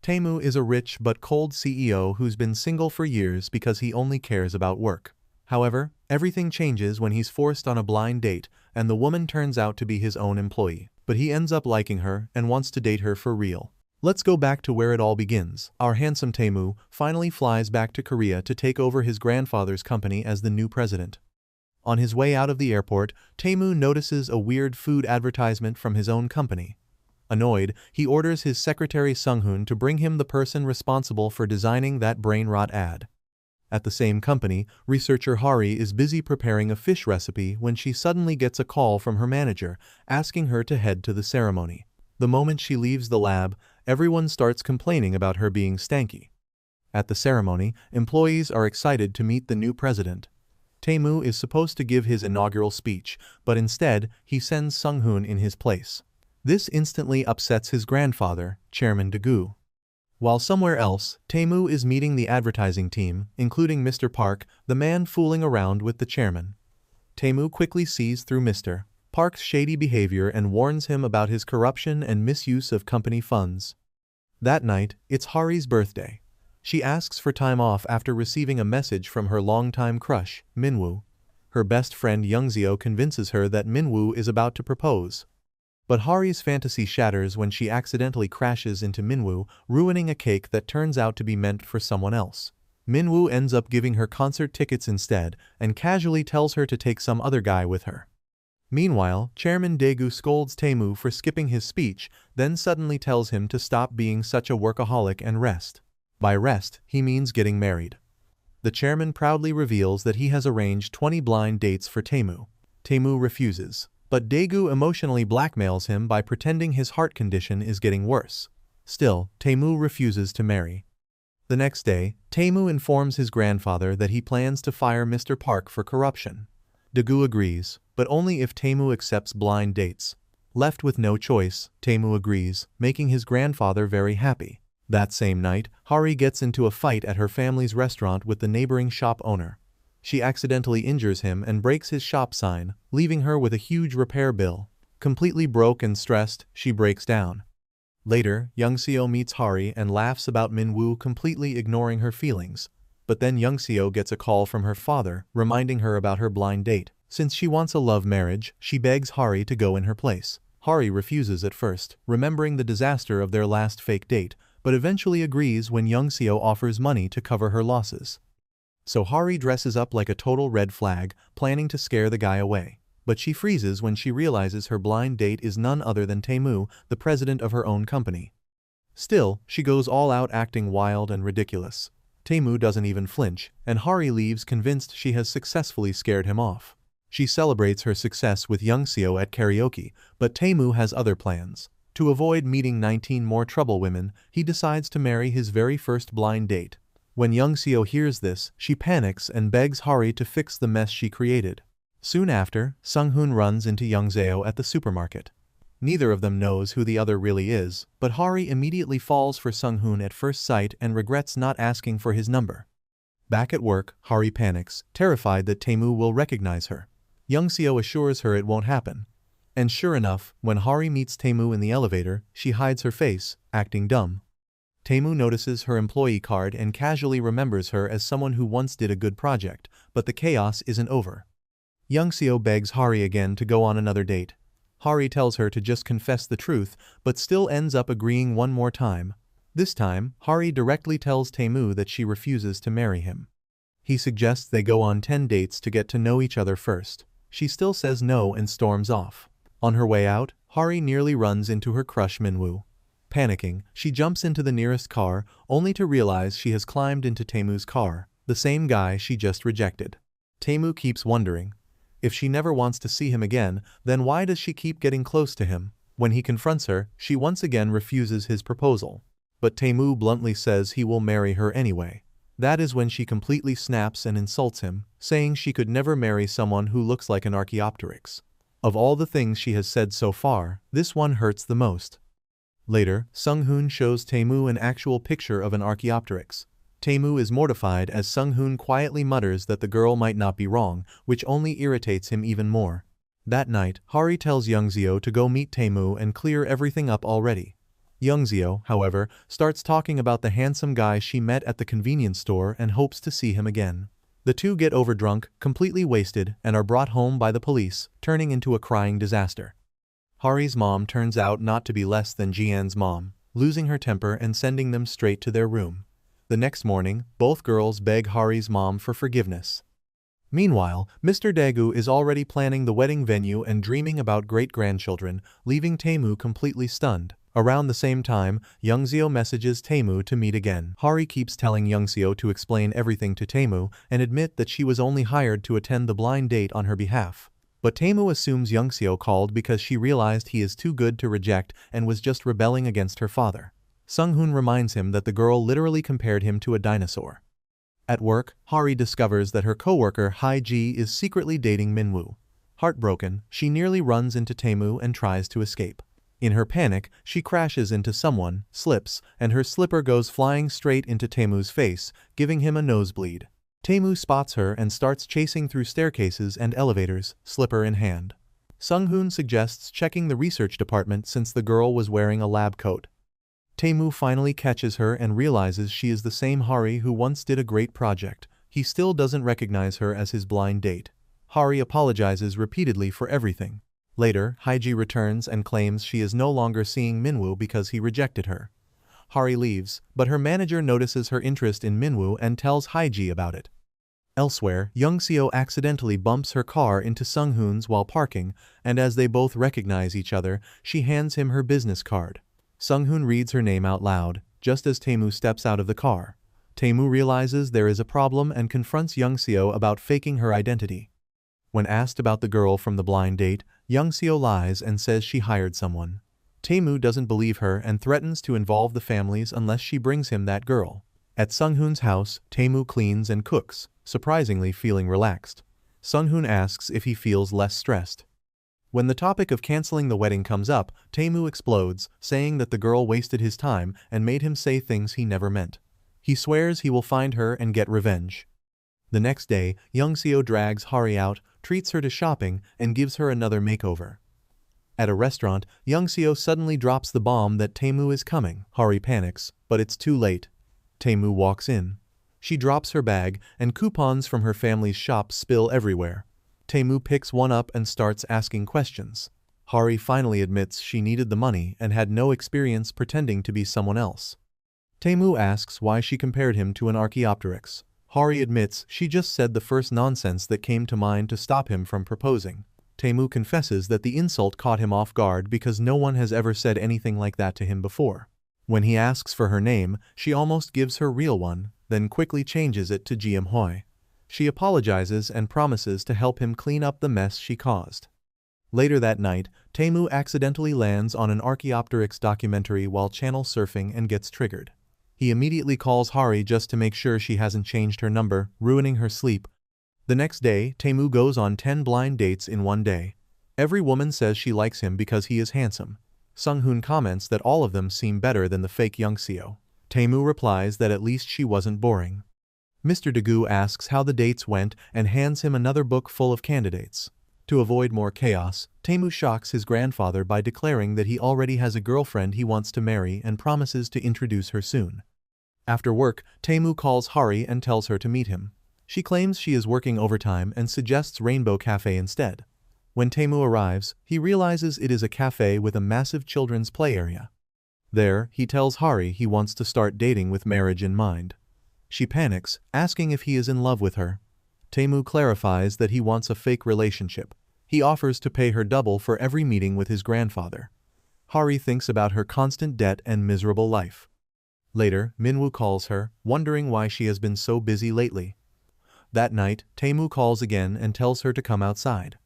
Tamu is a rich but cold CEO who's been single for years because he only cares about work. However, everything changes when he's forced on a blind date and the woman turns out to be his own employee. But he ends up liking her and wants to date her for real. Let's go back to where it all begins. Our handsome Tamu finally flies back to Korea to take over his grandfather's company as the new president. On his way out of the airport, Tamu notices a weird food advertisement from his own company. Annoyed, he orders his secretary Sunghoon to bring him the person responsible for designing that brain-rot ad. At the same company, researcher Hari is busy preparing a fish recipe when she suddenly gets a call from her manager, asking her to head to the ceremony. The moment she leaves the lab, everyone starts complaining about her being stanky. At the ceremony, employees are excited to meet the new president. Tamu is supposed to give his inaugural speech, but instead, he sends Sunghoon in his place. This instantly upsets his grandfather, Chairman Daegu. While somewhere else, Tamu is meeting the advertising team, including Mr. Park, the man fooling around with the chairman. Tamu quickly sees through Mr. Park's shady behavior and warns him about his corruption and misuse of company funds. That night, it's Hari's birthday. She asks for time off after receiving a message from her longtime crush, Minwoo. Her best friend Youngseo convinces her that Minwoo is about to propose. But Hari's fantasy shatters when she accidentally crashes into Minwoo, ruining a cake that turns out to be meant for someone else. Minwoo ends up giving her concert tickets instead and casually tells her to take some other guy with her. Meanwhile, Chairman Daegu scolds Tamu for skipping his speech, then suddenly tells him to stop being such a workaholic and rest. By rest, he means getting married. The chairman proudly reveals that he has arranged 20 blind dates for Tamu. Tamu refuses. But Daegu emotionally blackmails him by pretending his heart condition is getting worse. Still, Tamu refuses to marry. The next day, Tamu informs his grandfather that he plans to fire Mr. Park for corruption. Daegu agrees, but only if Tamu accepts blind dates. Left with no choice, Tamu agrees, making his grandfather very happy. That same night, Hari gets into a fight at her family's restaurant with the neighboring shop owner. She accidentally injures him and breaks his shop sign, leaving her with a huge repair bill. Completely broke and stressed, she breaks down. Later, Youngseo meets Hari and laughs about Minwoo completely ignoring her feelings. But then Youngseo gets a call from her father, reminding her about her blind date. Since she wants a love marriage, she begs Hari to go in her place. Hari refuses at first, remembering the disaster of their last fake date, but eventually agrees when Youngseo offers money to cover her losses. So Hari dresses up like a total red flag, planning to scare the guy away. But she freezes when she realizes her blind date is none other than Tamu, the president of her own company. Still, she goes all out acting wild and ridiculous. Tamu doesn't even flinch, and Hari leaves convinced she has successfully scared him off. She celebrates her success with Youngseo at karaoke, but Tamu has other plans. To avoid meeting 19 more trouble women, he decides to marry his very first blind date. When Youngseo hears this, she panics and begs Hari to fix the mess she created. Soon after, Sunghoon runs into Youngseo at the supermarket. Neither of them knows who the other really is, but Hari immediately falls for Sunghoon at first sight and regrets not asking for his number. Back at work, Hari panics, terrified that Tamu will recognize her. Youngseo assures her it won't happen. And sure enough, when Hari meets Tamu in the elevator, she hides her face, acting dumb. Tamu notices her employee card and casually remembers her as someone who once did a good project, but the chaos isn't over. Youngseo begs Hari again to go on another date. Hari tells her to just confess the truth, but still ends up agreeing one more time. This time, Hari directly tells Tamu that she refuses to marry him. He suggests they go on 10 dates to get to know each other first. She still says no and storms off. On her way out, Hari nearly runs into her crush Minwoo. Panicking, she jumps into the nearest car, only to realize she has climbed into Tamu's car, the same guy she just rejected. Tamu keeps wondering. If she never wants to see him again, then why does she keep getting close to him? When he confronts her, she once again refuses his proposal. But Tamu bluntly says he will marry her anyway. That is when she completely snaps and insults him, saying she could never marry someone who looks like an Archaeopteryx. Of all the things she has said so far, this one hurts the most. Later, Sunghoon shows Tamu an actual picture of an Archaeopteryx. Tamu is mortified as Sunghoon quietly mutters that the girl might not be wrong, which only irritates him even more. That night, Hari tells Youngseo to go meet Tamu and clear everything up already. Youngseo, however, starts talking about the handsome guy she met at the convenience store and hopes to see him again. The two get overdrunk, completely wasted, and are brought home by the police, turning into a crying disaster. Hari's mom turns out not to be less than Jian's mom, losing her temper and sending them straight to their room. The next morning, both girls beg Hari's mom for forgiveness. Meanwhile, Mr. Daegu is already planning the wedding venue and dreaming about great-grandchildren, leaving Tamu completely stunned. Around the same time, Youngseo messages Tamu to meet again. Hari keeps telling Youngseo to explain everything to Tamu and admit that she was only hired to attend the blind date on her behalf. But Tamu assumes Youngseo called because she realized he is too good to reject and was just rebelling against her father. Sunghoon reminds him that the girl literally compared him to a dinosaur. At work, Hari discovers that her coworker Haiji is secretly dating Minwoo. Heartbroken, she nearly runs into Tamu and tries to escape. In her panic, she crashes into someone, slips, and her slipper goes flying straight into Tamu's face, giving him a nosebleed. Tamu spots her and starts chasing through staircases and elevators, slipper in hand. Sunghoon suggests checking the research department since the girl was wearing a lab coat. Tamu finally catches her and realizes she is the same Hari who once did a great project. He still doesn't recognize her as his blind date. Hari apologizes repeatedly for everything. Later, Haiji returns and claims she is no longer seeing Minwoo because he rejected her. Hari leaves, but her manager notices her interest in Minwoo and tells Haiji about it. Elsewhere, Youngseo accidentally bumps her car into Sunghoon's while parking, and as they both recognize each other, she hands him her business card. Sunghoon reads her name out loud, just as Tamu steps out of the car. Tamu realizes there is a problem and confronts Youngseo about faking her identity. When asked about the girl from the blind date, Youngseo lies and says she hired someone. Tamu doesn't believe her and threatens to involve the families unless she brings him that girl. At Sunghoon's house, Tamu cleans and cooks, surprisingly feeling relaxed. Sunghoon asks if he feels less stressed. When the topic of canceling the wedding comes up, Tamu explodes, saying that the girl wasted his time and made him say things he never meant. He swears he will find her and get revenge. The next day, Youngseo drags Hari out, treats her to shopping, and gives her another makeover. At a restaurant, Youngseo suddenly drops the bomb that Tamu is coming. Hari panics, but it's too late. Tamu walks in. She drops her bag, and coupons from her family's shop spill everywhere. Tamu picks one up and starts asking questions. Hari finally admits she needed the money and had no experience pretending to be someone else. Tamu asks why she compared him to an Archaeopteryx. Hari admits she just said the first nonsense that came to mind to stop him from proposing. Tamu confesses that the insult caught him off guard because no one has ever said anything like that to him before. When he asks for her name, she almost gives her real one, then quickly changes it to Jiam Hoi. She apologizes and promises to help him clean up the mess she caused. Later that night, Tamu accidentally lands on an Archaeopteryx documentary while channel surfing and gets triggered. He immediately calls Hari just to make sure she hasn't changed her number, ruining her sleep. The next day, Tamu goes on 10 blind dates in one day. Every woman says she likes him because he is handsome. Sunghoon comments that all of them seem better than the fake Youngseo. Tamu replies that at least she wasn't boring. Mr. Daegu asks how the dates went and hands him another book full of candidates. To avoid more chaos, Tamu shocks his grandfather by declaring that he already has a girlfriend he wants to marry and promises to introduce her soon. After work, Tamu calls Hari and tells her to meet him. She claims she is working overtime and suggests Rainbow Cafe instead. When Tamu arrives, he realizes it is a cafe with a massive children's play area. There, he tells Hari he wants to start dating with marriage in mind. She panics, asking if he is in love with her. Tamu clarifies that he wants a fake relationship. He offers to pay her double for every meeting with his grandfather. Hari thinks about her constant debt and miserable life. Later, Minwoo calls her, wondering why she has been so busy lately. That night, Tamu calls again and tells her to come outside.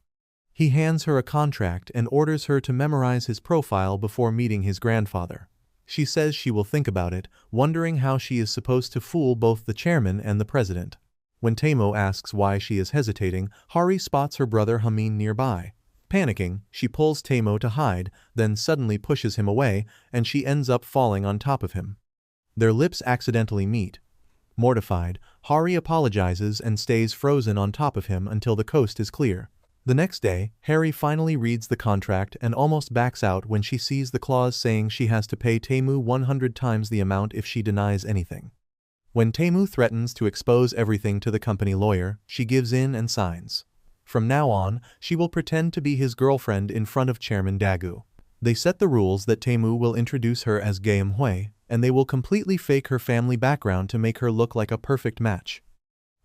He hands her a contract and orders her to memorize his profile before meeting his grandfather. She says she will think about it, wondering how she is supposed to fool both the chairman and the president. When Tamu asks why she is hesitating, Hari spots her brother Hamin nearby. Panicking, she pulls Tamu to hide, then suddenly pushes him away, and she ends up falling on top of him. Their lips accidentally meet. Mortified, Hari apologizes and stays frozen on top of him until the coast is clear. The next day, Harry finally reads the contract and almost backs out when she sees the clause saying she has to pay Tamu 100 times the amount if she denies anything. When Tamu threatens to expose everything to the company lawyer, she gives in and signs. From now on, she will pretend to be his girlfriend in front of Chairman Dagu. They set the rules that Tamu will introduce her as Gaeum-hwe, and they will completely fake her family background to make her look like a perfect match.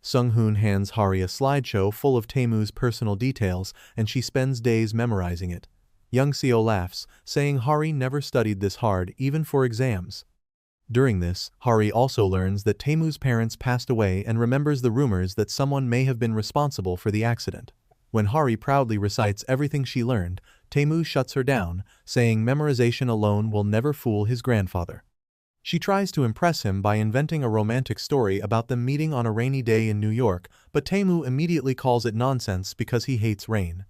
Sunghoon hands Hari a slideshow full of Tamu's personal details, and she spends days memorizing it. Youngseo laughs, saying Hari never studied this hard even for exams. During this, Hari also learns that Tamu's parents passed away and remembers the rumors that someone may have been responsible for the accident. When Hari proudly recites everything she learned, Tamu shuts her down, saying memorization alone will never fool his grandfather. She tries to impress him by inventing a romantic story about them meeting on a rainy day in New York, but Tamu immediately calls it nonsense because he hates rain.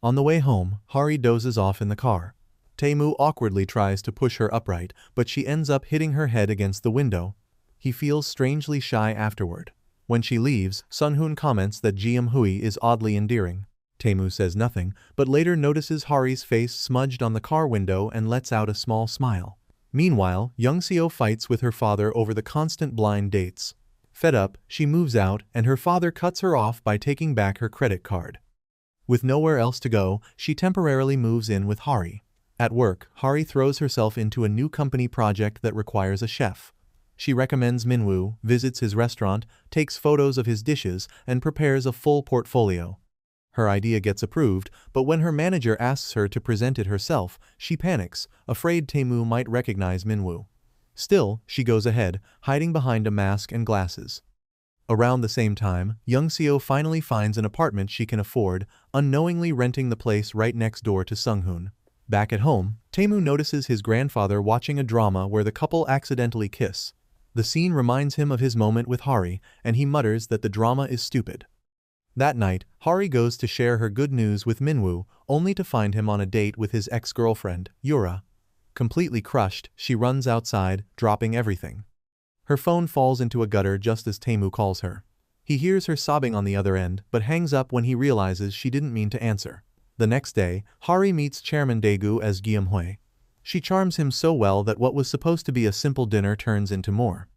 On the way home, Hari dozes off in the car. Tamu awkwardly tries to push her upright, but she ends up hitting her head against the window. He feels strangely shy afterward. When she leaves, Sunghoon comments that Gaeum-hwe is oddly endearing. Tamu says nothing, but later notices Hari's face smudged on the car window and lets out a small smile. Meanwhile, Youngseo fights with her father over the constant blind dates. Fed up, she moves out, and her father cuts her off by taking back her credit card. With nowhere else to go, she temporarily moves in with Hari. At work, Hari throws herself into a new company project that requires a chef. She recommends Minwoo, visits his restaurant, takes photos of his dishes, and prepares a full portfolio. Her idea gets approved, but when her manager asks her to present it herself, she panics, afraid Tamu might recognize Minwoo. Still, she goes ahead, hiding behind a mask and glasses. Around the same time, Youngseo finally finds an apartment she can afford, unknowingly renting the place right next door to Sunghoon. Back at home, Tamu notices his grandfather watching a drama where the couple accidentally kiss. The scene reminds him of his moment with Hari, and he mutters that the drama is stupid. That night, Hari goes to share her good news with Minwoo, only to find him on a date with his ex-girlfriend, Yura. Completely crushed, she runs outside, dropping everything. Her phone falls into a gutter just as Tamu calls her. He hears her sobbing on the other end, but hangs up when he realizes she didn't mean to answer. The next day, Hari meets Chairman Daegu as Gaeum-hwe. She charms him so well that what was supposed to be a simple dinner turns into more.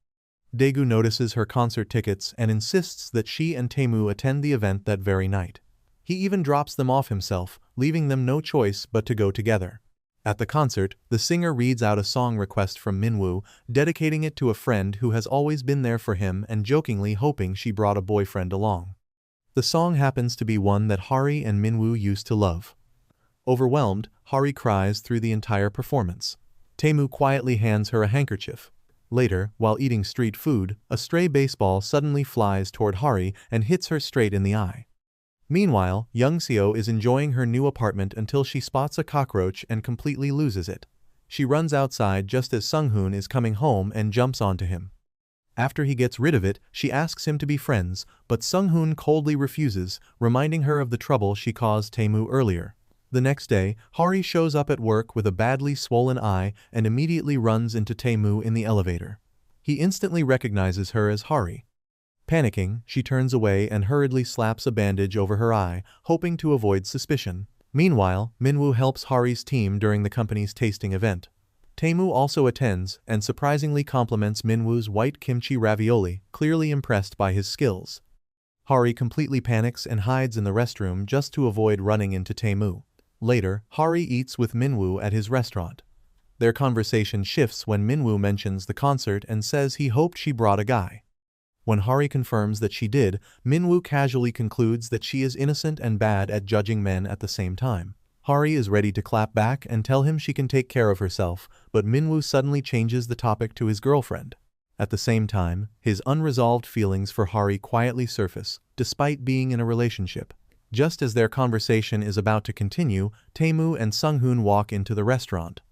Daegu notices her concert tickets and insists that she and Tamu attend the event that very night. He even drops them off himself, leaving them no choice but to go together. At the concert, the singer reads out a song request from Minwoo, dedicating it to a friend who has always been there for him and jokingly hoping she brought a boyfriend along. The song happens to be one that Hari and Minwoo used to love. Overwhelmed, Hari cries through the entire performance. Tamu quietly hands her a handkerchief. Later, while eating street food, a stray baseball suddenly flies toward Hari and hits her straight in the eye. Meanwhile, Youngseo is enjoying her new apartment until she spots a cockroach and completely loses it. She runs outside just as Sunghoon is coming home and jumps onto him. After he gets rid of it, she asks him to be friends, but Sunghoon coldly refuses, reminding her of the trouble she caused Tamu earlier. The next day, Hari shows up at work with a badly swollen eye and immediately runs into Tamu in the elevator. He instantly recognizes her as Hari. Panicking, she turns away and hurriedly slaps a bandage over her eye, hoping to avoid suspicion. Meanwhile, Minwoo helps Hari's team during the company's tasting event. Tamu also attends and surprisingly compliments Minwoo's white kimchi ravioli, clearly impressed by his skills. Hari completely panics and hides in the restroom just to avoid running into Tamu. Later, Hari eats with Minwoo at his restaurant. Their conversation shifts when Minwoo mentions the concert and says he hoped she brought a guy. When Hari confirms that she did, Minwoo casually concludes that she is innocent and bad at judging men at the same time. Hari is ready to clap back and tell him she can take care of herself, but Minwoo suddenly changes the topic to his girlfriend. At the same time, his unresolved feelings for Hari quietly surface, despite being in a relationship. Just as their conversation is about to continue, Tamu and Sunghoon walk into the restaurant.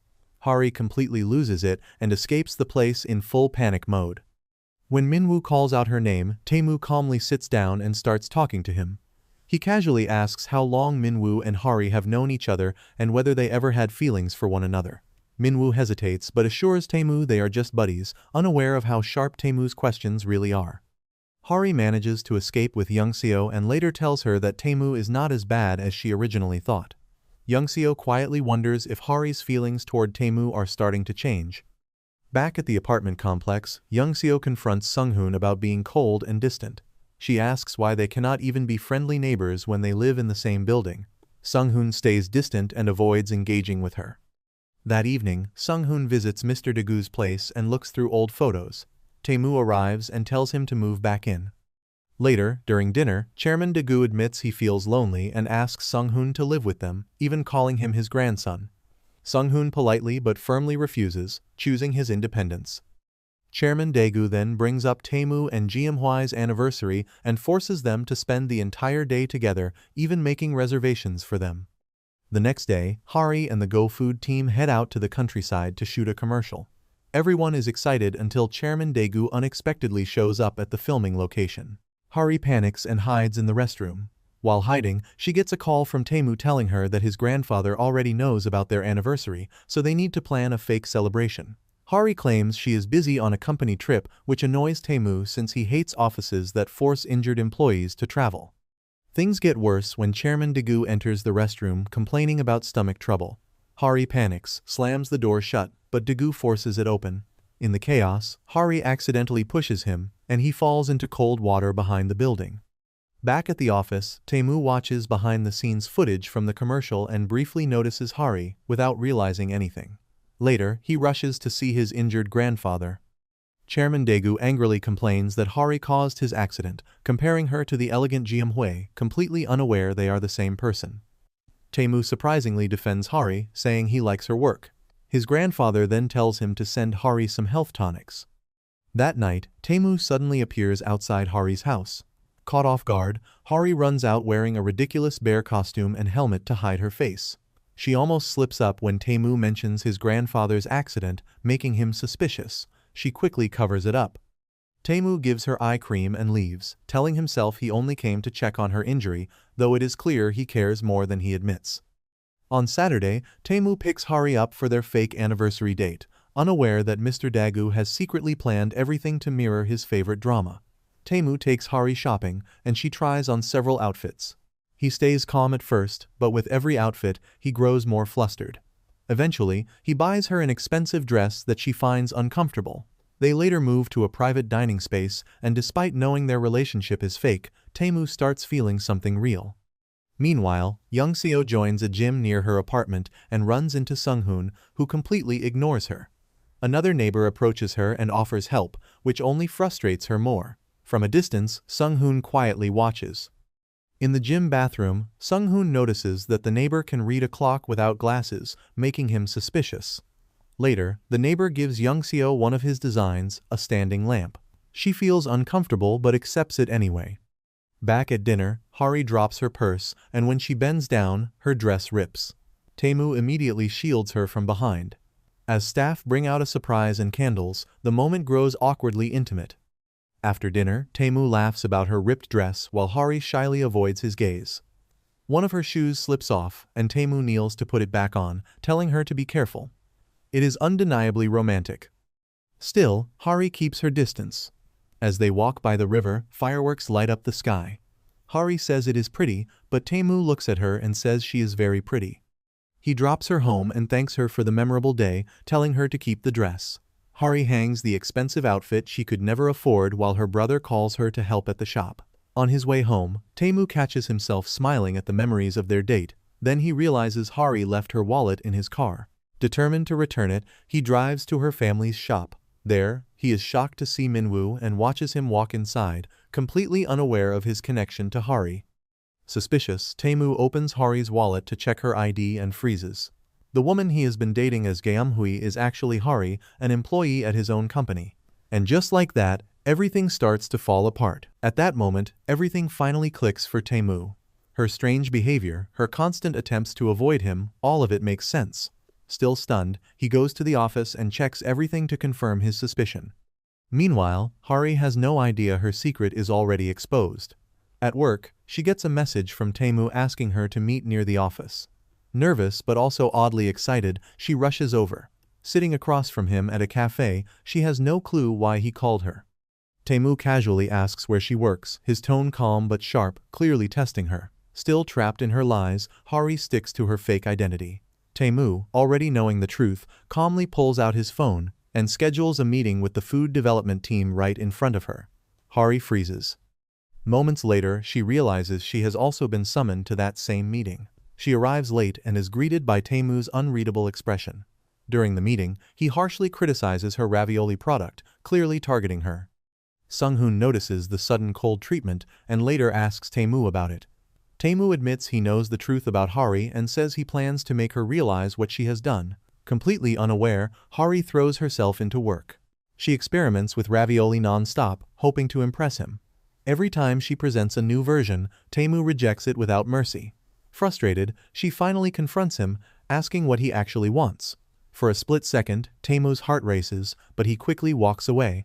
Hari completely loses it and escapes the place in full panic mode. When Minwoo calls out her name, Tamu calmly sits down and starts talking to him. He casually asks how long Minwoo and Hari have known each other and whether they ever had feelings for one another. Minwoo hesitates but assures Tamu they are just buddies, unaware of how sharp Tamu's questions really are. Hari manages to escape with Youngseo and later tells her that Tamu is not as bad as she originally thought. Youngseo quietly wonders if Hari's feelings toward Tamu are starting to change. Back at the apartment complex, Youngseo confronts Sunghoon about being cold and distant. She asks why they cannot even be friendly neighbors when they live in the same building. Sunghoon stays distant and avoids engaging with her. That evening, Sunghoon visits Mr. Dagu's place and looks through old photos. Tamu arrives and tells him to move back in. Later, during dinner, Chairman Dagu admits he feels lonely and asks Sunghoon to live with them, even calling him his grandson. Sunghoon politely but firmly refuses, choosing his independence. Chairman Daegu then brings up Tamu and Jeomhwa's anniversary and forces them to spend the entire day together, even making reservations for them. The next day, Hari and the Go Food team head out to the countryside to shoot a commercial. Everyone is excited until Chairman Daegu unexpectedly shows up at the filming location. Hari panics and hides in the restroom. While hiding, she gets a call from Tamu telling her that his grandfather already knows about their anniversary, so they need to plan a fake celebration. Hari claims she is busy on a company trip, which annoys Tamu since he hates offices that force injured employees to travel. Things get worse when Chairman Daegu enters the restroom complaining about stomach trouble. Hari panics, slams the door shut, but Daegu forces it open. In the chaos, Hari accidentally pushes him, and he falls into cold water behind the building. Back at the office, Tamu watches behind-the-scenes footage from the commercial and briefly notices Hari, without realizing anything. Later, he rushes to see his injured grandfather. Chairman Daegu angrily complains that Hari caused his accident, comparing her to the elegant Jeomhwa, completely unaware they are the same person. Tamu surprisingly defends Hari, saying he likes her work. His grandfather then tells him to send Hari some health tonics. That night, Tamu suddenly appears outside Hari's house. Caught off guard, Hari runs out wearing a ridiculous bear costume and helmet to hide her face. She almost slips up when Tamu mentions his grandfather's accident, making him suspicious. She quickly covers it up. Tamu gives her eye cream and leaves, telling himself he only came to check on her injury, though it is clear he cares more than he admits. On Saturday, Tamu picks Hari up for their fake anniversary date, unaware that Mr. Dagu has secretly planned everything to mirror his favorite drama. Tamu takes Hari shopping, and she tries on several outfits. He stays calm at first, but with every outfit, he grows more flustered. Eventually, he buys her an expensive dress that she finds uncomfortable. They later move to a private dining space, and despite knowing their relationship is fake, Tamu starts feeling something real. Meanwhile, Youngseo joins a gym near her apartment and runs into Sunghoon, who completely ignores her. Another neighbor approaches her and offers help, which only frustrates her more. From a distance, Sunghoon quietly watches. In the gym bathroom, Sunghoon notices that the neighbor can read a clock without glasses, making him suspicious. Later, the neighbor gives Youngseo one of his designs, a standing lamp. She feels uncomfortable but accepts it anyway. Back at dinner, Hari drops her purse, and when she bends down, her dress rips. Tamu immediately shields her from behind. As staff bring out a surprise and candles, the moment grows awkwardly intimate. After dinner, Tamu laughs about her ripped dress while Hari shyly avoids his gaze. One of her shoes slips off, and Tamu kneels to put it back on, telling her to be careful. It is undeniably romantic. Still, Hari keeps her distance. As they walk by the river, fireworks light up the sky. Hari says it is pretty, but Tamu looks at her and says she is very pretty. He drops her home and thanks her for the memorable day, telling her to keep the dress. Hari hangs the expensive outfit she could never afford while her brother calls her to help at the shop. On his way home, Tamu catches himself smiling at the memories of their date. Then he realizes Hari left her wallet in his car. Determined to return it, he drives to her family's shop. There, he is shocked to see Minwoo and watches him walk inside, completely unaware of his connection to Hari. Suspicious, Tamu opens Hari's wallet to check her ID and freezes. The woman he has been dating as Jeomhwa is actually Hari, an employee at his own company. And just like that, everything starts to fall apart. At that moment, everything finally clicks for Tamu. Her strange behavior, her constant attempts to avoid him, all of it makes sense. Still stunned, he goes to the office and checks everything to confirm his suspicion. Meanwhile, Hari has no idea her secret is already exposed. At work, she gets a message from Tamu asking her to meet near the office. Nervous but also oddly excited, she rushes over. Sitting across from him at a cafe, she has no clue why he called her. Tamu casually asks where she works, his tone calm but sharp, clearly testing her. Still trapped in her lies, Hari sticks to her fake identity. Tamu, already knowing the truth, calmly pulls out his phone and schedules a meeting with the food development team right in front of her. Hari freezes. Moments later, she realizes she has also been summoned to that same meeting. She arrives late and is greeted by Tamu's unreadable expression. During the meeting, he harshly criticizes her ravioli product, clearly targeting her. Sunghoon notices the sudden cold treatment and later asks Tamu about it. Tamu admits he knows the truth about Hari and says he plans to make her realize what she has done. Completely unaware, Hari throws herself into work. She experiments with ravioli non-stop, hoping to impress him. Every time she presents a new version, Tamu rejects it without mercy. Frustrated, she finally confronts him, asking what he actually wants. For a split second, Tamu's heart races, but he quickly walks away.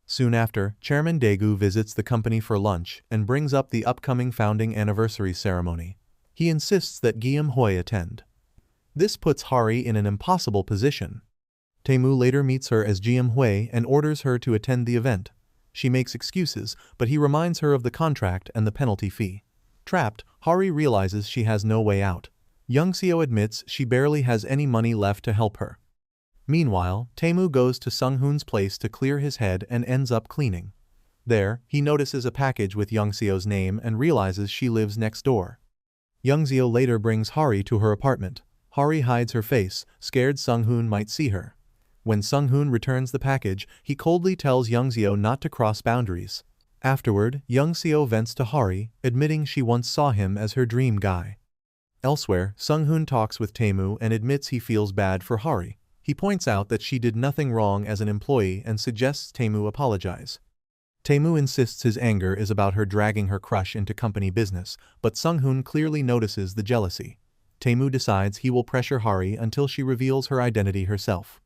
Soon after, Chairman Daegu visits the company for lunch and brings up the upcoming founding anniversary ceremony. He insists that Youngseo attend. This puts Hari in an impossible position. Tamu later meets her as Youngseo and orders her to attend the event. She makes excuses, but he reminds her of the contract and the penalty fee. Trapped, Hari realizes she has no way out. Youngseo admits she barely has any money left to help her. Meanwhile, Tamu goes to Sunghoon's place to clear his head and ends up cleaning. There, he notices a package with Youngseo's name and realizes she lives next door. Youngseo later brings Hari to her apartment. Hari hides her face, scared Sunghoon might see her. When Sunghoon returns the package, he coldly tells Youngseo not to cross boundaries. Afterward, Youngseo vents to Hari, admitting she once saw him as her dream guy. Elsewhere, Sunghoon talks with Tamu and admits he feels bad for Hari. He points out that she did nothing wrong as an employee and suggests Tamu apologize. Tamu insists his anger is about her dragging her crush into company business, but Sunghoon clearly notices the jealousy. Tamu decides he will pressure Hari until she reveals her identity herself.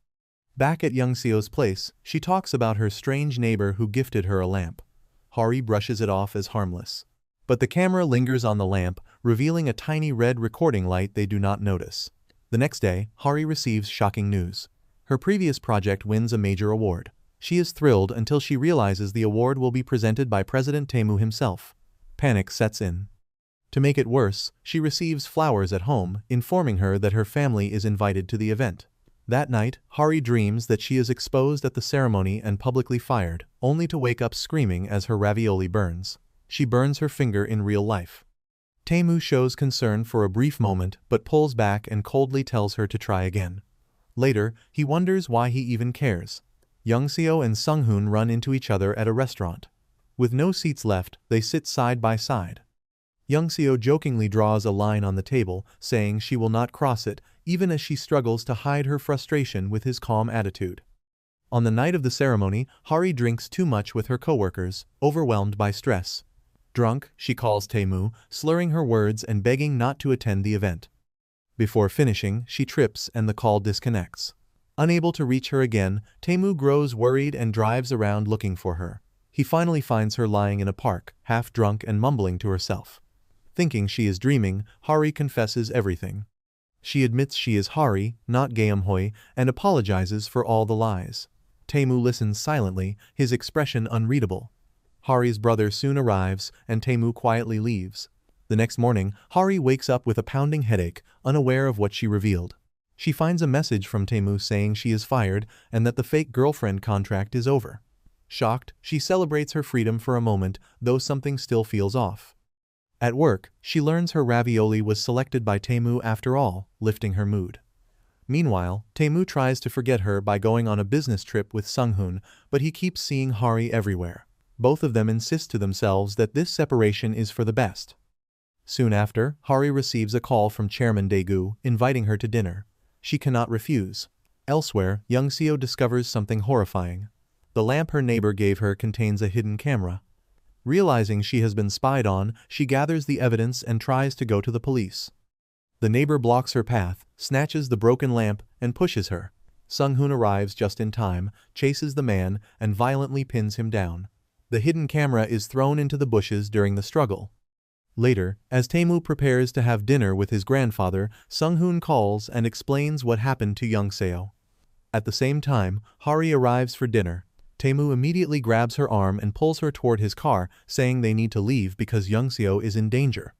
Back at Youngseo's place, she talks about her strange neighbor who gifted her a lamp. Hari brushes it off as harmless. But the camera lingers on the lamp, revealing a tiny red recording light they do not notice. The next day, Hari receives shocking news. Her previous project wins a major award. She is thrilled until she realizes the award will be presented by President Tamu himself. Panic sets in. To make it worse, she receives flowers at home, informing her that her family is invited to the event. That night, Hari dreams that she is exposed at the ceremony and publicly fired, only to wake up screaming as her ravioli burns. She burns her finger in real life. Tamu shows concern for a brief moment but pulls back and coldly tells her to try again. Later, he wonders why he even cares. Youngseo and Sunghoon run into each other at a restaurant. With no seats left, they sit side by side. Youngseo jokingly draws a line on the table, saying she will not cross it, even as she struggles to hide her frustration with his calm attitude. On the night of the ceremony, Hari drinks too much with her coworkers, overwhelmed by stress. Drunk, she calls Tamu, slurring her words and begging not to attend the event. Before finishing, she trips and the call disconnects. Unable to reach her again, Tamu grows worried and drives around looking for her. He finally finds her lying in a park, half drunk and mumbling to herself. Thinking she is dreaming, Hari confesses everything. She admits she is Hari, not Youngseo, and apologizes for all the lies. Tamu listens silently, his expression unreadable. Hari's brother soon arrives, and Tamu quietly leaves. The next morning, Hari wakes up with a pounding headache, unaware of what she revealed. She finds a message from Tamu saying she is fired and that the fake girlfriend contract is over. Shocked, she celebrates her freedom for a moment, though something still feels off. At work, she learns her ravioli was selected by Tamu after all, lifting her mood. Meanwhile, Tamu tries to forget her by going on a business trip with Sunghoon, but he keeps seeing Hari everywhere. Both of them insist to themselves that this separation is for the best. Soon after, Hari receives a call from Chairman Daegu, inviting her to dinner. She cannot refuse. Elsewhere, Youngseo discovers something horrifying. The lamp her neighbor gave her contains a hidden camera. Realizing she has been spied on, she gathers the evidence and tries to go to the police. The neighbor blocks her path, snatches the broken lamp, and pushes her. Sunghoon arrives just in time, chases the man, and violently pins him down. The hidden camera is thrown into the bushes during the struggle. Later, as Tamu prepares to have dinner with his grandfather, Sunghoon calls and explains what happened to Youngseo. At the same time, Hari arrives for dinner. Tamu immediately grabs her arm and pulls her toward his car, saying they need to leave because Youngseo is in danger.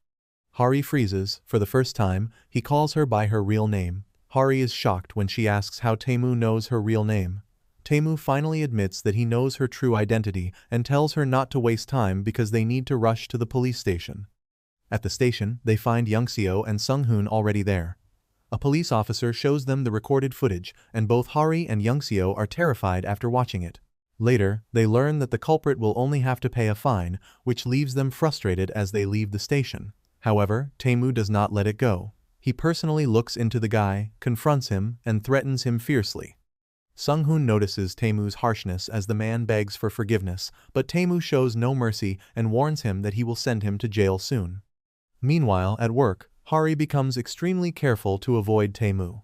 Hari freezes. For the first time, he calls her by her real name. Hari is shocked when she asks how Tamu knows her real name. Tamu finally admits that he knows her true identity and tells her not to waste time because they need to rush to the police station. At the station, they find Youngseo and Sunghoon already there. A police officer shows them the recorded footage, and both Hari and Youngseo are terrified after watching it. Later, they learn that the culprit will only have to pay a fine, which leaves them frustrated as they leave the station. However, Tamu does not let it go. He personally looks into the guy, confronts him, and threatens him fiercely. Sunghoon notices Tamu's harshness as the man begs for forgiveness, but Tamu shows no mercy and warns him that he will send him to jail soon. Meanwhile, at work, Hari becomes extremely careful to avoid Tamu.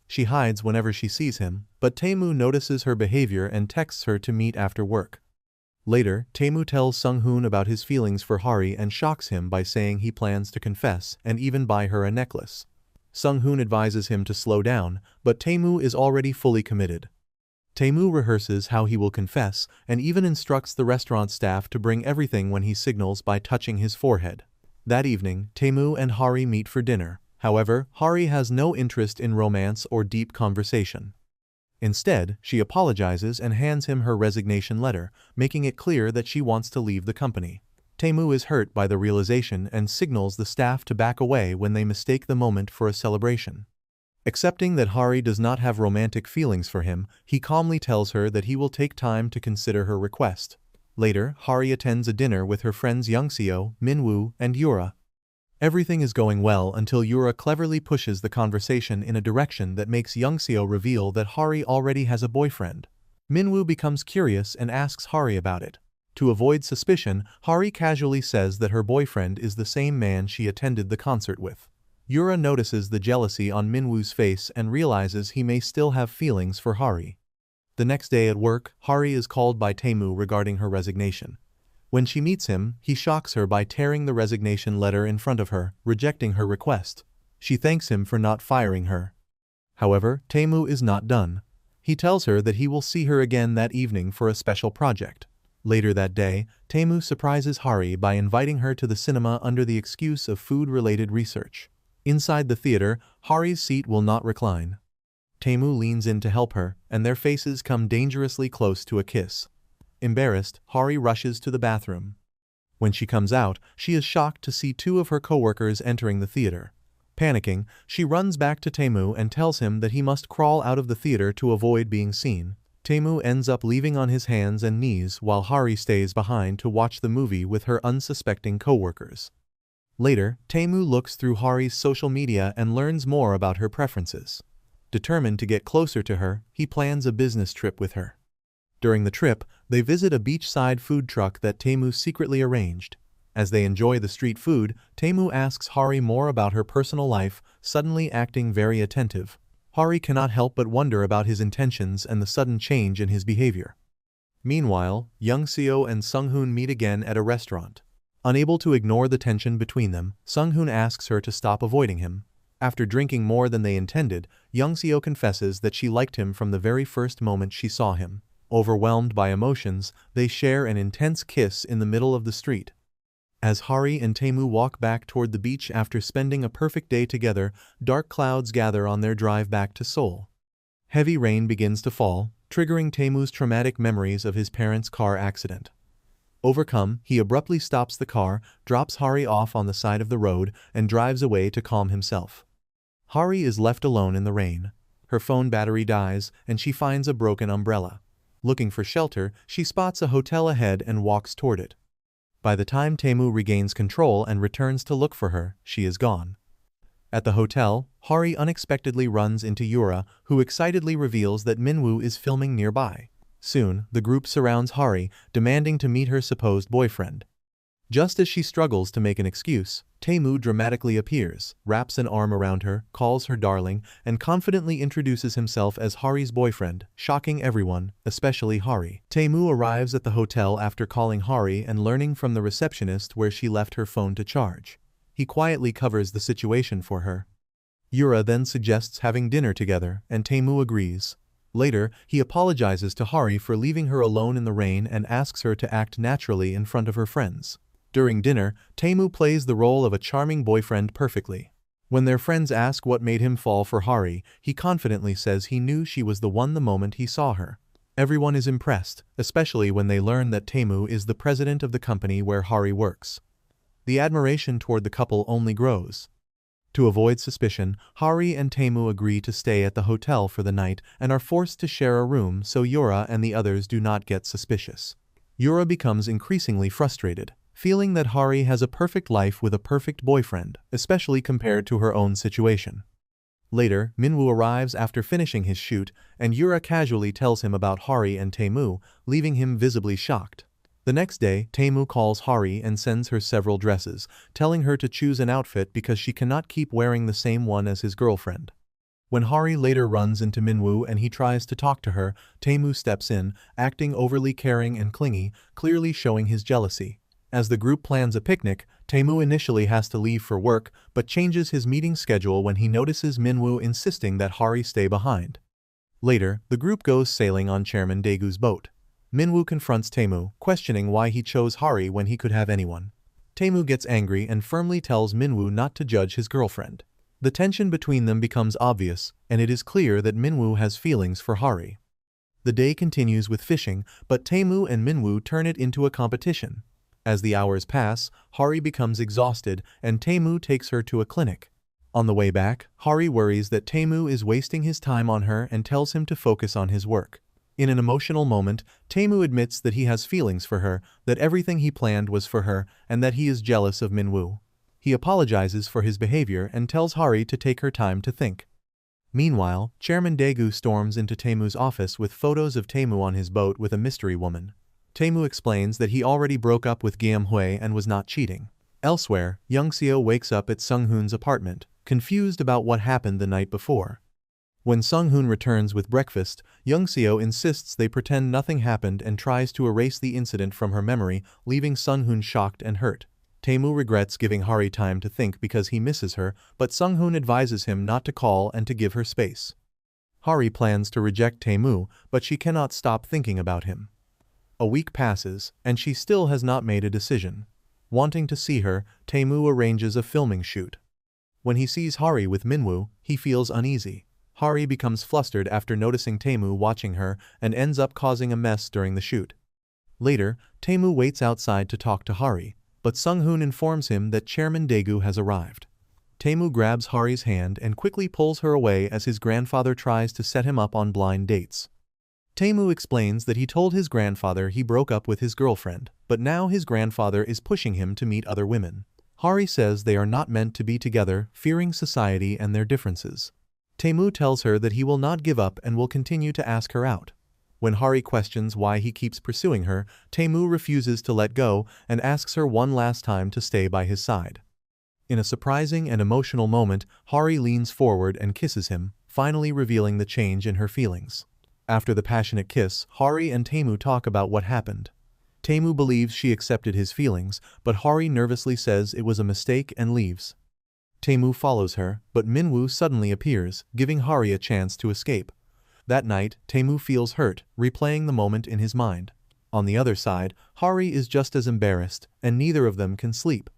She hides whenever she sees him, but Tamu notices her behavior and texts her to meet after work. Later, Tamu tells Sunghoon about his feelings for Hari and shocks him by saying he plans to confess and even buy her a necklace. Sunghoon advises him to slow down, but Tamu is already fully committed. Tamu rehearses how he will confess and even instructs the restaurant staff to bring everything when he signals by touching his forehead. That evening, Tamu and Hari meet for dinner. However, Hari has no interest in romance or deep conversation. Instead, she apologizes and hands him her resignation letter, making it clear that she wants to leave the company. Tamu is hurt by the realization and signals the staff to back away when they mistake the moment for a celebration. Accepting that Hari does not have romantic feelings for him, he calmly tells her that he will take time to consider her request. Later, Hari attends a dinner with her friends Youngseo, Minwoo, and Yura. Everything is going well until Yura cleverly pushes the conversation in a direction that makes Youngseo reveal that Hari already has a boyfriend. Minwoo becomes curious and asks Hari about it. To avoid suspicion, Hari casually says that her boyfriend is the same man she attended the concert with. Yura notices the jealousy on Minwoo's face and realizes he may still have feelings for Hari. The next day at work, Hari is called by Tamu regarding her resignation. When she meets him, he shocks her by tearing the resignation letter in front of her, rejecting her request. She thanks him for not firing her. However, Tamu is not done. He tells her that he will see her again that evening for a special project. Later that day, Tamu surprises Hari by inviting her to the cinema under the excuse of food-related research. Inside the theater, Hari's seat will not recline. Tamu leans in to help her, and their faces come dangerously close to a kiss. Embarrassed, Hari rushes to the bathroom. When she comes out, she is shocked to see two of her coworkers entering the theater. Panicking, she runs back to Tamu and tells him that he must crawl out of the theater to avoid being seen. Tamu ends up leaving on his hands and knees while Hari stays behind to watch the movie with her unsuspecting coworkers. Later, Tamu looks through Hari's social media and learns more about her preferences. Determined to get closer to her, he plans a business trip with her. During the trip, they visit a beachside food truck that Tamu secretly arranged. As they enjoy the street food, Tamu asks Hari more about her personal life, suddenly acting very attentive. Hari cannot help but wonder about his intentions and the sudden change in his behavior. Meanwhile, Youngseo and Sunghoon meet again at a restaurant. Unable to ignore the tension between them, Sunghoon asks her to stop avoiding him. After drinking more than they intended, Youngseo confesses that she liked him from the very first moment she saw him. Overwhelmed by emotions, they share an intense kiss in the middle of the street. As Hari and Tamu walk back toward the beach after spending a perfect day together, dark clouds gather on their drive back to Seoul. Heavy rain begins to fall, triggering Tamu's traumatic memories of his parents' car accident. Overcome, he abruptly stops the car, drops Hari off on the side of the road, and drives away to calm himself. Hari is left alone in the rain. Her phone battery dies, and she finds a broken umbrella. Looking for shelter, she spots a hotel ahead and walks toward it. By the time Tamu regains control and returns to look for her, she is gone. At the hotel, Hari unexpectedly runs into Yura, who excitedly reveals that Minwoo is filming nearby. Soon, the group surrounds Hari, demanding to meet her supposed boyfriend. Just as she struggles to make an excuse, Tamu dramatically appears, wraps an arm around her, calls her darling, and confidently introduces himself as Hari's boyfriend, shocking everyone, especially Hari. Tamu arrives at the hotel after calling Hari and learning from the receptionist where she left her phone to charge. He quietly covers the situation for her. Yura then suggests having dinner together, and Tamu agrees. Later, he apologizes to Hari for leaving her alone in the rain and asks her to act naturally in front of her friends. During dinner, Tamu plays the role of a charming boyfriend perfectly. When their friends ask what made him fall for Hari, he confidently says he knew she was the one the moment he saw her. Everyone is impressed, especially when they learn that Tamu is the president of the company where Hari works. The admiration toward the couple only grows. To avoid suspicion, Hari and Tamu agree to stay at the hotel for the night and are forced to share a room so Yura and the others do not get suspicious. Yura becomes increasingly frustrated, feeling that Hari has a perfect life with a perfect boyfriend, especially compared to her own situation. Later, Minwoo arrives after finishing his shoot, and Yura casually tells him about Hari and Tamu, leaving him visibly shocked. The next day, Tamu calls Hari and sends her several dresses, telling her to choose an outfit because she cannot keep wearing the same one as his girlfriend. When Hari later runs into Minwoo and he tries to talk to her, Tamu steps in, acting overly caring and clingy, clearly showing his jealousy. As the group plans a picnic, Tamu initially has to leave for work but changes his meeting schedule when he notices Minwoo insisting that Hari stay behind. Later, the group goes sailing on Chairman Daegu's boat. Minwoo confronts Tamu, questioning why he chose Hari when he could have anyone. Tamu gets angry and firmly tells Minwoo not to judge his girlfriend. The tension between them becomes obvious, and it is clear that Minwoo has feelings for Hari. The day continues with fishing, but Tamu and Minwoo turn it into a competition. As the hours pass, Hari becomes exhausted and Tamu takes her to a clinic. On the way back, Hari worries that Tamu is wasting his time on her and tells him to focus on his work. In an emotional moment, Tamu admits that he has feelings for her, that everything he planned was for her, and that he is jealous of Minwoo. He apologizes for his behavior and tells Hari to take her time to think. Meanwhile, Chairman Daegu storms into Tamu's office with photos of Tamu on his boat with a mystery woman. Tamu explains that he already broke up with Hui and was not cheating. Elsewhere, Youngseo wakes up at Sunghoon's apartment, confused about what happened the night before. When Sunghoon returns with breakfast, Youngseo insists they pretend nothing happened and tries to erase the incident from her memory, leaving Sunghoon shocked and hurt. Tamu regrets giving Hari time to think because he misses her, but Sunghoon advises him not to call and to give her space. Hari plans to reject Tamu, but she cannot stop thinking about him. A week passes, and she still has not made a decision. Wanting to see her, Tamu arranges a filming shoot. When he sees Hari with Minwoo, he feels uneasy. Hari becomes flustered after noticing Tamu watching her and ends up causing a mess during the shoot. Later, Tamu waits outside to talk to Hari, but Sunghoon informs him that Chairman Daegu has arrived. Tamu grabs Hari's hand and quickly pulls her away as his grandfather tries to set him up on blind dates. Tamu explains that he told his grandfather he broke up with his girlfriend, but now his grandfather is pushing him to meet other women. Hari says they are not meant to be together, fearing society and their differences. Tamu tells her that he will not give up and will continue to ask her out. When Hari questions why he keeps pursuing her, Tamu refuses to let go and asks her one last time to stay by his side. In a surprising and emotional moment, Hari leans forward and kisses him, finally revealing the change in her feelings. After the passionate kiss, Hari and Tamu talk about what happened. Tamu believes she accepted his feelings, but Hari nervously says it was a mistake and leaves. Tamu follows her, but Minwoo suddenly appears, giving Hari a chance to escape. That night, Tamu feels hurt, replaying the moment in his mind. On the other side, Hari is just as embarrassed, and neither of them can sleep.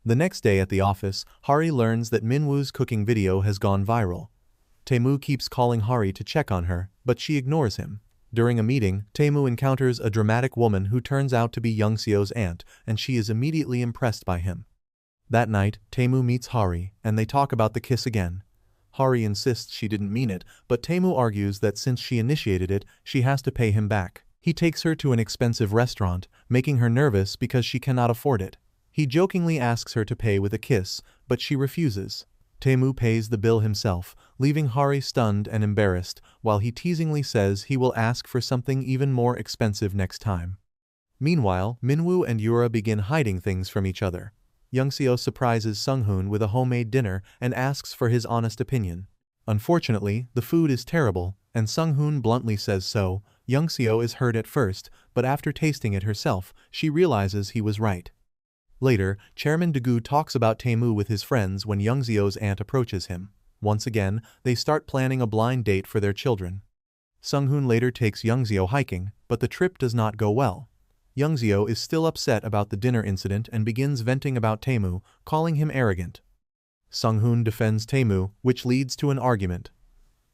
The next day at the office, Hari learns that Minwoo's cooking video has gone viral. Tamu keeps calling Hari to check on her, but she ignores him. During a meeting, Tamu encounters a dramatic woman who turns out to be Youngseo's aunt, and she is immediately impressed by him. That night, Tamu meets Hari, and they talk about the kiss again. Hari insists she didn't mean it, but Tamu argues that since she initiated it, she has to pay him back. He takes her to an expensive restaurant, making her nervous because she cannot afford it. He jokingly asks her to pay with a kiss, but she refuses. Tamu pays the bill himself, leaving Hari stunned and embarrassed, while he teasingly says he will ask for something even more expensive next time. Meanwhile, Minwoo and Yura begin hiding things from each other. Youngseo surprises Sunghoon with a homemade dinner and asks for his honest opinion. Unfortunately, the food is terrible, and Sunghoon bluntly says so. Youngseo is hurt at first, but after tasting it herself, she realizes he was right. Later, Chairman Daegu talks about Tamu with his friends when Youngseo's aunt approaches him. Once again, they start planning a blind date for their children. Sunghoon later takes Youngseo hiking, but the trip does not go well. Youngseo is still upset about the dinner incident and begins venting about Tamu, calling him arrogant. Sunghoon defends Tamu, which leads to an argument.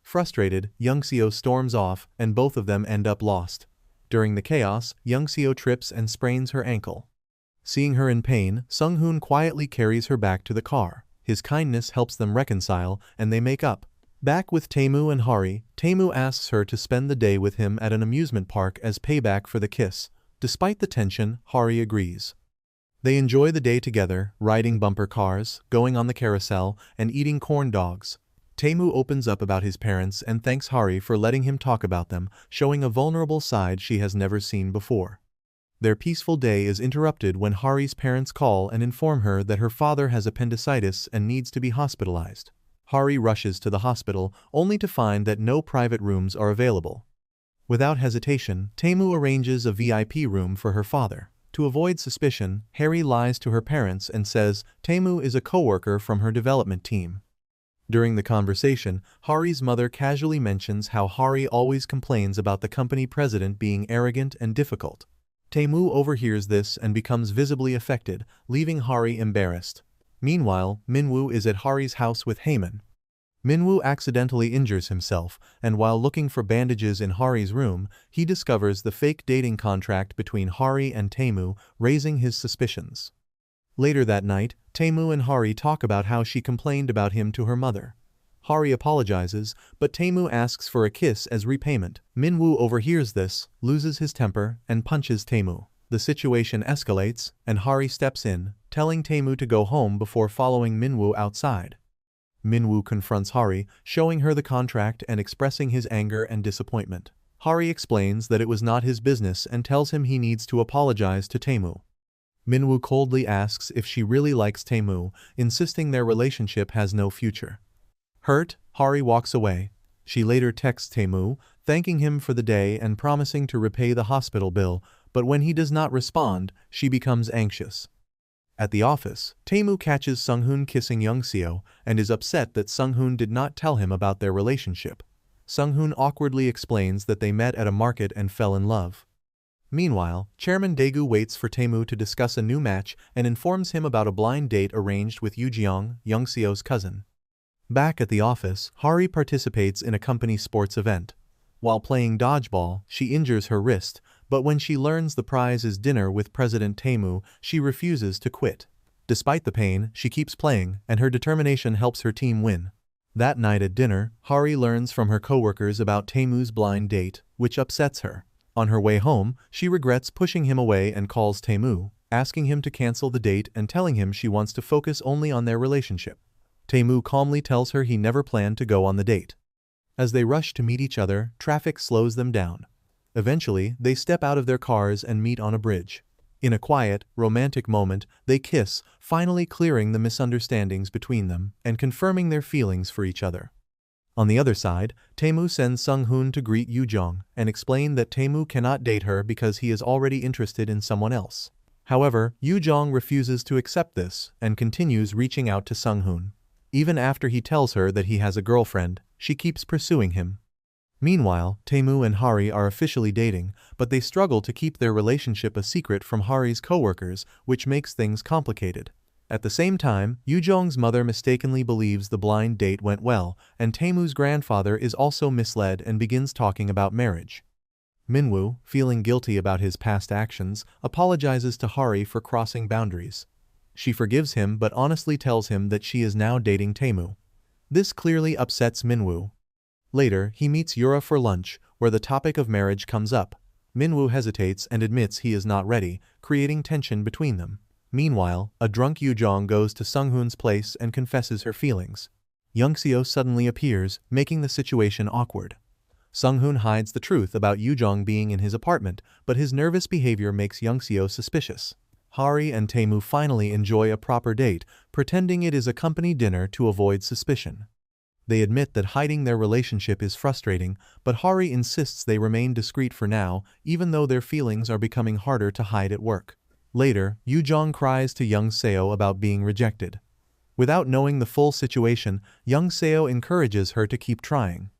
Frustrated, Youngseo storms off, and both of them end up lost. During the chaos, Youngseo trips and sprains her ankle. Seeing her in pain, Sunghoon quietly carries her back to the car. His kindness helps them reconcile, and they make up. Back with Tamu and Hari, Tamu asks her to spend the day with him at an amusement park as payback for the kiss. Despite the tension, Hari agrees. They enjoy the day together, riding bumper cars, going on the carousel, and eating corn dogs. Tamu opens up about his parents and thanks Hari for letting him talk about them, showing a vulnerable side she has never seen before. Their peaceful day is interrupted when Hari's parents call and inform her that her father has appendicitis and needs to be hospitalized. Hari rushes to the hospital, only to find that no private rooms are available. Without hesitation, Tamu arranges a VIP room for her father. To avoid suspicion, Hari lies to her parents and says Tamu is a co-worker from her development team. During the conversation, Hari's mother casually mentions how Hari always complains about the company president being arrogant and difficult. Tamu overhears this and becomes visibly affected, leaving Hari embarrassed. Meanwhile, Minwoo is at Hari's house with Haemin. Minwoo accidentally injures himself, and while looking for bandages in Hari's room, he discovers the fake dating contract between Hari and Tamu, raising his suspicions. Later that night, Tamu and Hari talk about how she complained about him to her mother. Hari apologizes, but Tamu asks for a kiss as repayment. Minwoo overhears this, loses his temper, and punches Tamu. The situation escalates, and Hari steps in, telling Tamu to go home before following Minwoo outside. Minwoo confronts Hari, showing her the contract and expressing his anger and disappointment. Hari explains that it was not his business and tells him he needs to apologize to Tamu. Minwoo coldly asks if she really likes Tamu, insisting their relationship has no future. Hurt, Hari walks away. She later texts Tamu, thanking him for the day and promising to repay the hospital bill, but when he does not respond, she becomes anxious. At the office, Tamu catches Sunghoon kissing Youngseo and is upset that Sunghoon did not tell him about their relationship. Sunghoon awkwardly explains that they met at a market and fell in love. Meanwhile, Chairman Daegu waits for Tamu to discuss a new match and informs him about a blind date arranged with Yoojyeong, Youngseo's cousin. Back at the office, Hari participates in a company sports event. While playing dodgeball, she injures her wrist, but when she learns the prize is dinner with President Tamu, she refuses to quit. Despite the pain, she keeps playing, and her determination helps her team win. That night at dinner, Hari learns from her coworkers about Tamu's blind date, which upsets her. On her way home, she regrets pushing him away and calls Tamu, asking him to cancel the date and telling him she wants to focus only on their relationship. Tamu calmly tells her he never planned to go on the date. As they rush to meet each other, traffic slows them down. Eventually, they step out of their cars and meet on a bridge. In a quiet, romantic moment, they kiss, finally clearing the misunderstandings between them and confirming their feelings for each other. On the other side, Tamu sends Sunghoon to greet Yoojyeong and explain that Tamu cannot date her because he is already interested in someone else. However, Yoojyeong refuses to accept this and continues reaching out to Sunghoon. Even after he tells her that he has a girlfriend, she keeps pursuing him. Meanwhile, Tamu and Hari are officially dating, but they struggle to keep their relationship a secret from Hari's coworkers, which makes things complicated. At the same time, Yoojyeong's mother mistakenly believes the blind date went well, and Tamu's grandfather is also misled and begins talking about marriage. Minwoo, feeling guilty about his past actions, apologizes to Hari for crossing boundaries. She forgives him but honestly tells him that she is now dating Tamu. This clearly upsets Minwoo. Later, he meets Yura for lunch, where the topic of marriage comes up. Minwoo hesitates and admits he is not ready, creating tension between them. Meanwhile, a drunk Yoojyeong goes to Sunghoon's place and confesses her feelings. Youngseo suddenly appears, making the situation awkward. Sunghoon hides the truth about Yoojyeong being in his apartment, but his nervous behavior makes Youngseo suspicious. Hari and Tamu finally enjoy a proper date, pretending it is a company dinner to avoid suspicion. They admit that hiding their relationship is frustrating, but Hari insists they remain discreet for now, even though their feelings are becoming harder to hide at work. Later, Yoojyeong cries to Youngseo about being rejected. Without knowing the full situation, Youngseo encourages her to keep trying.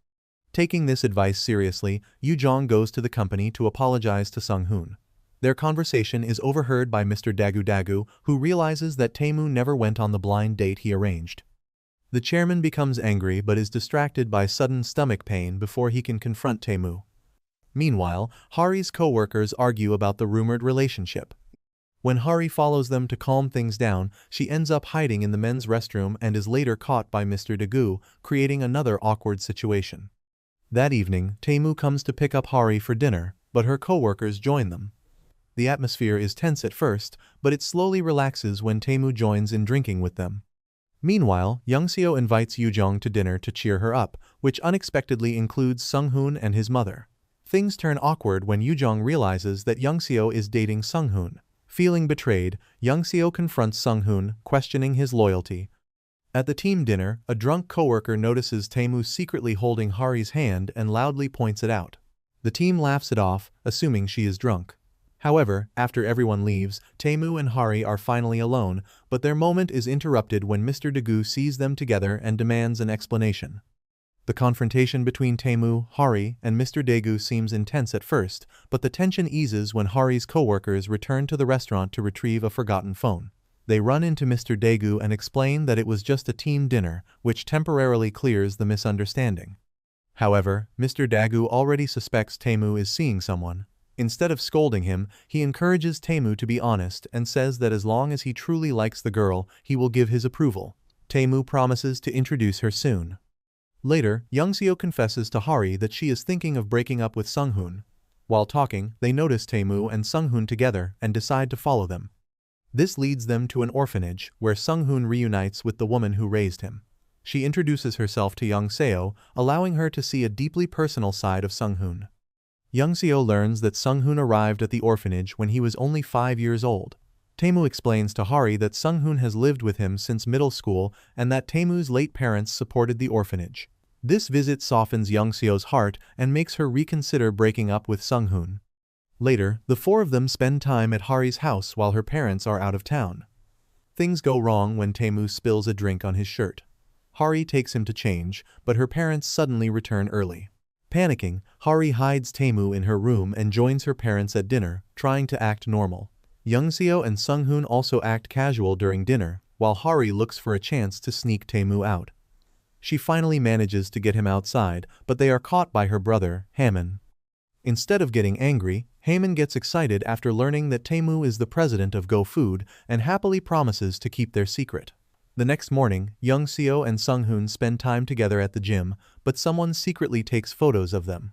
Taking this advice seriously, Yoojong goes to the company to apologize to Sunghoon. Their conversation is overheard by Mr. Dagu, who realizes that Tamu never went on the blind date he arranged. The chairman becomes angry but is distracted by sudden stomach pain before he can confront Tamu. Meanwhile, Hari's co-workers argue about the rumored relationship. When Hari follows them to calm things down, she ends up hiding in the men's restroom and is later caught by Mr. Dagu, creating another awkward situation. That evening, Tamu comes to pick up Hari for dinner, but her co-workers join them. The atmosphere is tense at first, but it slowly relaxes when Tamu joins in drinking with them. Meanwhile, Youngseo invites Yoojong to dinner to cheer her up, which unexpectedly includes Sunghoon and his mother. Things turn awkward when Yoojong realizes that Youngseo is dating Sunghoon. Feeling betrayed, Youngseo confronts Sunghoon, questioning his loyalty. At the team dinner, a drunk coworker notices Tamu secretly holding Hari's hand and loudly points it out. The team laughs it off, assuming she is drunk. However, after everyone leaves, Tamu and Hari are finally alone, but their moment is interrupted when Mr. Dagu sees them together and demands an explanation. The confrontation between Tamu, Hari, and Mr. Dagu seems intense at first, but the tension eases when Hari's co-workers return to the restaurant to retrieve a forgotten phone. They run into Mr. Dagu and explain that it was just a team dinner, which temporarily clears the misunderstanding. However, Mr. Dagu already suspects Tamu is seeing someone. Instead of scolding him, he encourages Tamu to be honest and says that as long as he truly likes the girl, he will give his approval. Tamu promises to introduce her soon. Later, Youngseo confesses to Hari that she is thinking of breaking up with Sunghoon. While talking, they notice Tamu and Sunghoon together and decide to follow them. This leads them to an orphanage, where Sunghoon reunites with the woman who raised him. She introduces herself to Youngseo, allowing her to see a deeply personal side of Sunghoon. Youngseo learns that Sunghoon arrived at the orphanage when he was only 5 years old. Tamu explains to Hari that Sunghoon has lived with him since middle school and that Tamu's late parents supported the orphanage. This visit softens Youngseo's heart and makes her reconsider breaking up with Sunghoon. Later, the four of them spend time at Hari's house while her parents are out of town. Things go wrong when Tamu spills a drink on his shirt. Hari takes him to change, but her parents suddenly return early. Panicking, Hari hides Tamu in her room and joins her parents at dinner, trying to act normal. Youngseo and Sunghoon also act casual during dinner, while Hari looks for a chance to sneak Tamu out. She finally manages to get him outside, but they are caught by her brother, Haemin. Instead of getting angry, Haemin gets excited after learning that Tamu is the president of Go Food and happily promises to keep their secret. The next morning, Youngseo and Sunghoon spend time together at the gym, but someone secretly takes photos of them.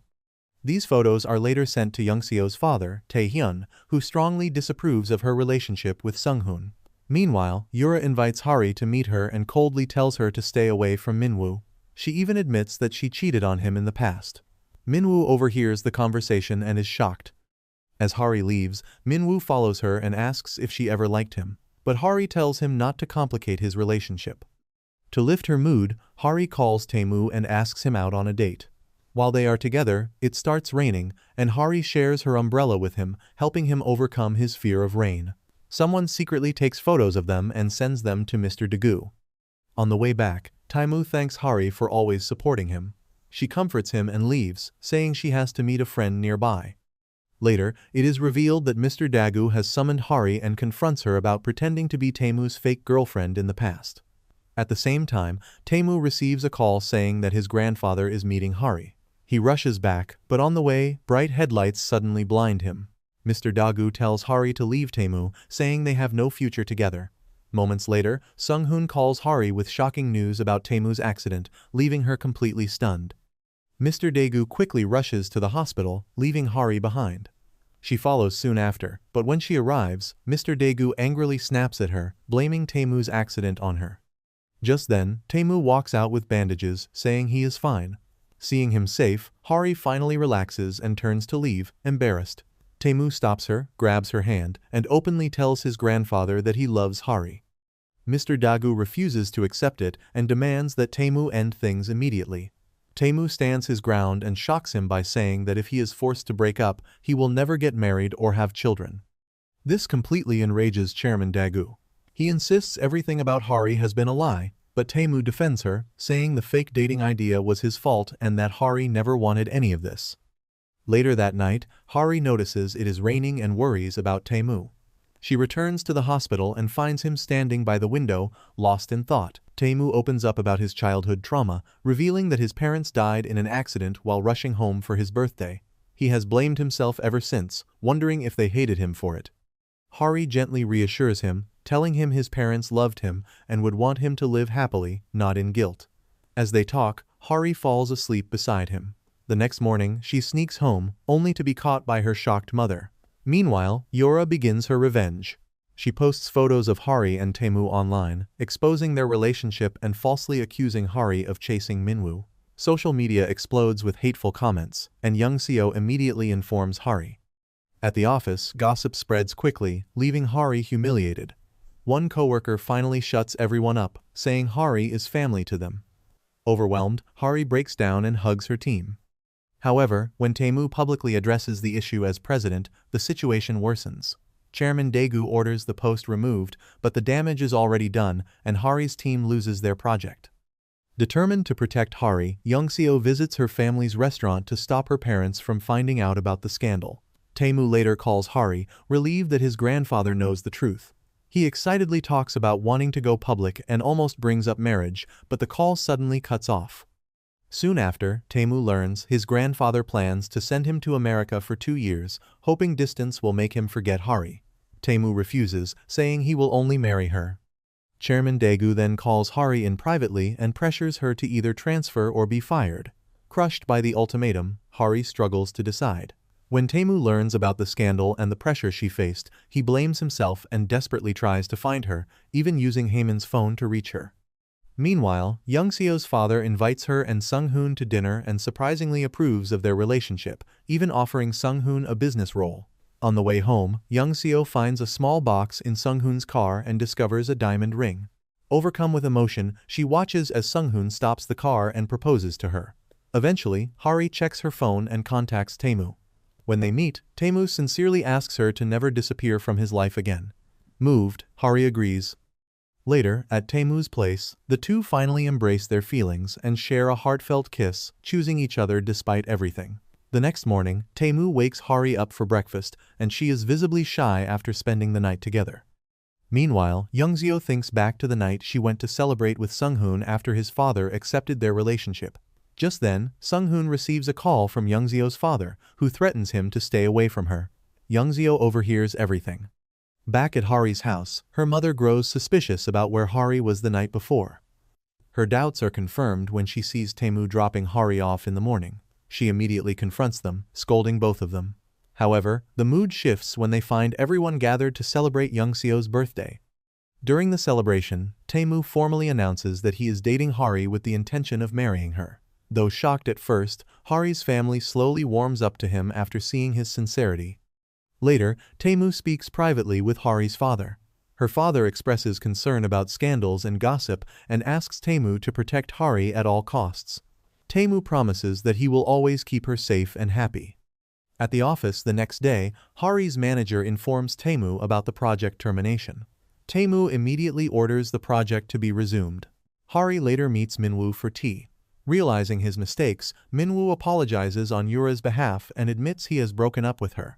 These photos are later sent to Youngseo's father, Taehyun, who strongly disapproves of her relationship with Sunghoon. Meanwhile, Yura invites Hari to meet her and coldly tells her to stay away from Minwoo. She even admits that she cheated on him in the past. Minwoo overhears the conversation and is shocked. As Hari leaves, Minwoo follows her and asks if she ever liked him. But Hari tells him not to complicate his relationship. To lift her mood, Hari calls Tamu and asks him out on a date. While they are together, it starts raining, and Hari shares her umbrella with him, helping him overcome his fear of rain. Someone secretly takes photos of them and sends them to Mr. Dagu. On the way back, Tamu thanks Hari for always supporting him. She comforts him and leaves, saying she has to meet a friend nearby. Later, it is revealed that Mr. Dagu has summoned Hari and confronts her about pretending to be Tamu's fake girlfriend in the past. At the same time, Tamu receives a call saying that his grandfather is meeting Hari. He rushes back, but on the way, bright headlights suddenly blind him. Mr. Dagu tells Hari to leave Tamu, saying they have no future together. Moments later, Sunghoon calls Hari with shocking news about Tamu's accident, leaving her completely stunned. Mr. Dagu quickly rushes to the hospital, leaving Hari behind. She follows soon after, but when she arrives, Mr. Dagu angrily snaps at her, blaming Tamu's accident on her. Just then, Tamu walks out with bandages, saying he is fine. Seeing him safe, Hari finally relaxes and turns to leave, embarrassed. Tamu stops her, grabs her hand, and openly tells his grandfather that he loves Hari. Mr. Dagu refuses to accept it and demands that Tamu end things immediately. Tamu stands his ground and shocks him by saying that if he is forced to break up, he will never get married or have children. This completely enrages Chairman Dagu. He insists everything about Hari has been a lie. But Tamu defends her, saying the fake dating idea was his fault and that Hari never wanted any of this. Later that night, Hari notices it is raining and worries about Tamu. She returns to the hospital and finds him standing by the window, lost in thought. Tamu opens up about his childhood trauma, revealing that his parents died in an accident while rushing home for his birthday. He has blamed himself ever since, wondering if they hated him for it. Hari gently reassures him, telling him his parents loved him and would want him to live happily, not in guilt. As they talk, Hari falls asleep beside him. The next morning, she sneaks home, only to be caught by her shocked mother. Meanwhile, Yora begins her revenge. She posts photos of Hari and Tamu online, exposing their relationship and falsely accusing Hari of chasing Minwoo. Social media explodes with hateful comments, and Youngseo immediately informs Hari. At the office, gossip spreads quickly, leaving Hari humiliated. One coworker finally shuts everyone up, saying Hari is family to them. Overwhelmed, Hari breaks down and hugs her team. However, when Tamu publicly addresses the issue as president, the situation worsens. Chairman Daegu orders the post removed, but the damage is already done, and Hari's team loses their project. Determined to protect Hari, Youngseo visits her family's restaurant to stop her parents from finding out about the scandal. Tamu later calls Hari, relieved that his grandfather knows the truth. He excitedly talks about wanting to go public and almost brings up marriage, but the call suddenly cuts off. Soon after, Tamu learns his grandfather plans to send him to America for 2 years, hoping distance will make him forget Hari. Tamu refuses, saying he will only marry her. Chairman Daegu then calls Hari in privately and pressures her to either transfer or be fired. Crushed by the ultimatum, Hari struggles to decide. When Tamu learns about the scandal and the pressure she faced, he blames himself and desperately tries to find her, even using Haemin's phone to reach her. Meanwhile, Youngseo's father invites her and Sunghoon to dinner and surprisingly approves of their relationship, even offering Sunghoon a business role. On the way home, Youngseo finds a small box in Sunghoon's car and discovers a diamond ring. Overcome with emotion, she watches as Sunghoon stops the car and proposes to her. Eventually, Hari checks her phone and contacts Tamu. When they meet, Tamu sincerely asks her to never disappear from his life again. Moved, Hari agrees. Later, at Tamu's place, the two finally embrace their feelings and share a heartfelt kiss, choosing each other despite everything. The next morning, Tamu wakes Hari up for breakfast, and she is visibly shy after spending the night together. Meanwhile, Youngseo thinks back to the night she went to celebrate with Sunghoon after his father accepted their relationship. Just then, Sunghoon receives a call from Youngseo's father, who threatens him to stay away from her. Youngseo overhears everything. Back at Hari's house, her mother grows suspicious about where Hari was the night before. Her doubts are confirmed when she sees Tamu dropping Hari off in the morning. She immediately confronts them, scolding both of them. However, the mood shifts when they find everyone gathered to celebrate Youngseo's birthday. During the celebration, Tamu formally announces that he is dating Hari with the intention of marrying her. Though shocked at first, Hari's family slowly warms up to him after seeing his sincerity. Later, Tamu speaks privately with Hari's father. Her father expresses concern about scandals and gossip and asks Tamu to protect Hari at all costs. Tamu promises that he will always keep her safe and happy. At the office the next day, Hari's manager informs Tamu about the project termination. Tamu immediately orders the project to be resumed. Hari later meets Minwoo for tea. Realizing his mistakes, Minwoo apologizes on Yura's behalf and admits he has broken up with her.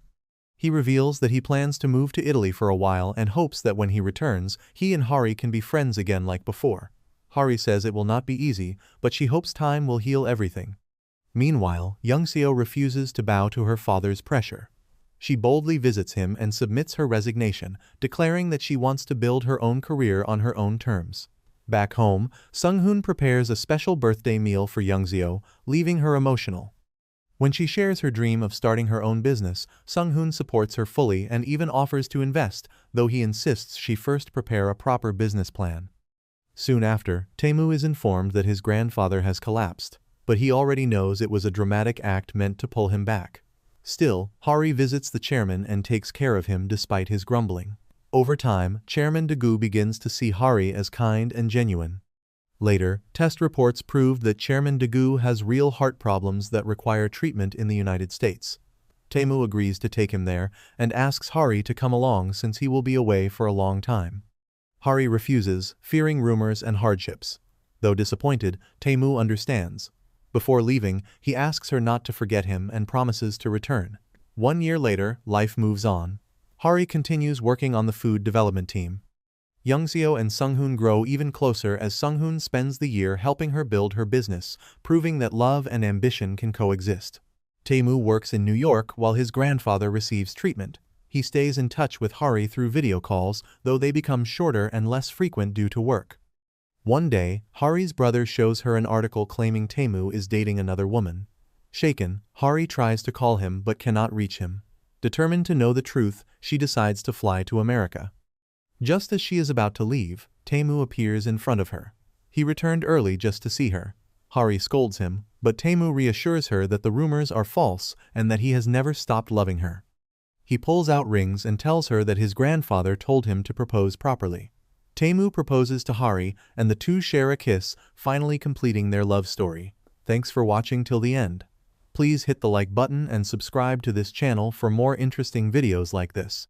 He reveals that he plans to move to Italy for a while and hopes that when he returns, he and Hari can be friends again like before. Hari says it will not be easy, but she hopes time will heal everything. Meanwhile, Youngseo refuses to bow to her father's pressure. She boldly visits him and submits her resignation, declaring that she wants to build her own career on her own terms. Back home, Sunghoon prepares a special birthday meal for Youngseo, leaving her emotional. When she shares her dream of starting her own business, Sunghoon supports her fully and even offers to invest, though he insists she first prepare a proper business plan. Soon after, Tamu is informed that his grandfather has collapsed, but he already knows it was a dramatic act meant to pull him back. Still, Hari visits the chairman and takes care of him despite his grumbling. Over time, Chairman Daegu begins to see Hari as kind and genuine. Later, test reports proved that Chairman Daegu has real heart problems that require treatment in the United States. Tamu agrees to take him there and asks Hari to come along since he will be away for a long time. Hari refuses, fearing rumors and hardships. Though disappointed, Tamu understands. Before leaving, he asks her not to forget him and promises to return. 1 year later, life moves on. Hari continues working on the food development team. Youngseo and Sunghoon grow even closer as Sunghoon spends the year helping her build her business, proving that love and ambition can coexist. Tamu works in New York while his grandfather receives treatment. He stays in touch with Hari through video calls, though they become shorter and less frequent due to work. One day, Hari's brother shows her an article claiming Tamu is dating another woman. Shaken, Hari tries to call him but cannot reach him. Determined to know the truth, she decides to fly to America. Just as she is about to leave, Tamu appears in front of her. He returned early just to see her. Hari scolds him, but Tamu reassures her that the rumors are false and that he has never stopped loving her. He pulls out rings and tells her that his grandfather told him to propose properly. Tamu proposes to Hari, and the two share a kiss, finally completing their love story. Thanks for watching till the end. Please hit the like button and subscribe to this channel for more interesting videos like this.